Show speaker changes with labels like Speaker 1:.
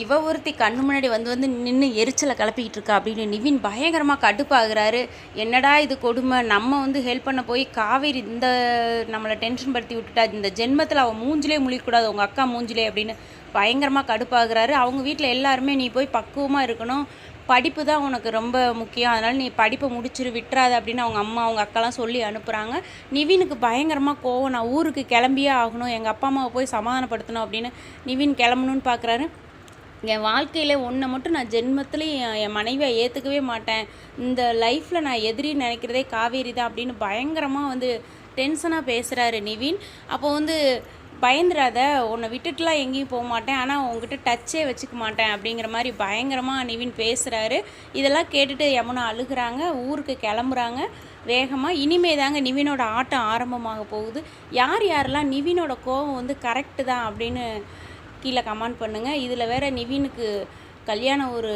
Speaker 1: இவ ஒருத்தி கண்ணு முன்னாடி வந்து நின்று எரிச்சலை கிளப்பிக்கிட்டு இருக்கா அப்படின்னு நிவின் பயங்கரமாக கடுப்பாகிறாரு. என்னடா இது கொடுமை, நம்ம வந்து ஹெல்ப் பண்ண போய் காவேரி இந்த நம்மளை டென்ஷன் படுத்தி விட்டுட்டா, இந்த ஜென்மத்தில் அவள் மூஞ்சிலே முழிக்கக்கூடாது, உங்கள் அக்கா மூஞ்சிலே அப்படின்னு பயங்கரமாக கடுப்பாகிறாரு. அவங்க வீட்டில் எல்லாருமே நீ போய் பக்குவமாக இருக்கணும், படிப்பு தான் உனக்கு ரொம்ப முக்கியம், அதனால் நீ படிப்பை முடிச்சிரு, விட்டுறாது அப்படின்னு அவங்க அம்மா அவங்க அக்காலாம் சொல்லி அனுப்புகிறாங்க. நிவினுக்கு பயங்கரமாக கோவம், நான் ஊருக்கு கிளம்பியே ஆகணும், எங்கள் அப்பா அம்மாவை போய் சமாதானப்படுத்தணும் அப்படின்னு நிவின் கிளம்பணுன்னு பார்க்குறாரு. என் வாழ்க்கையில் ஒன்றை மட்டும் நான் ஜென்மத்துலேயும் என் மனைவியை ஏற்றுக்கவே மாட்டேன், இந்த லைஃப்பில் நான் எதிரி நினைக்கிறதே காவேரி தான் அப்படின்னு பயங்கரமாக வந்து டென்ஷனாக பேசுகிறாரு நிவின். அப்போ வந்து பயந்துடாத, உன்னை விட்டுட்டுலாம் எங்கேயும் போக மாட்டேன், ஆனால் உங்ககிட்ட டச்சே வச்சுக்க மாட்டேன் அப்படிங்கிற மாதிரி பயங்கரமாக நிவின் பேசுகிறாரு. இதெல்லாம் கேட்டுட்டு யமுனா அழுகிறாங்க, ஊருக்கு கிளம்புறாங்க வேகமாக. இனிமே தாங்க நிவினோட ஆட்டம் ஆரம்பமாக போகுது. யார் யாரெல்லாம் நிவினோட கோவம் வந்து கரெக்டு தான் அப்படின்னு கீழே கமெண்ட் பண்ணுங்கள். இதில் வேறு நிவினுக்கு கல்யாணம் ஒரு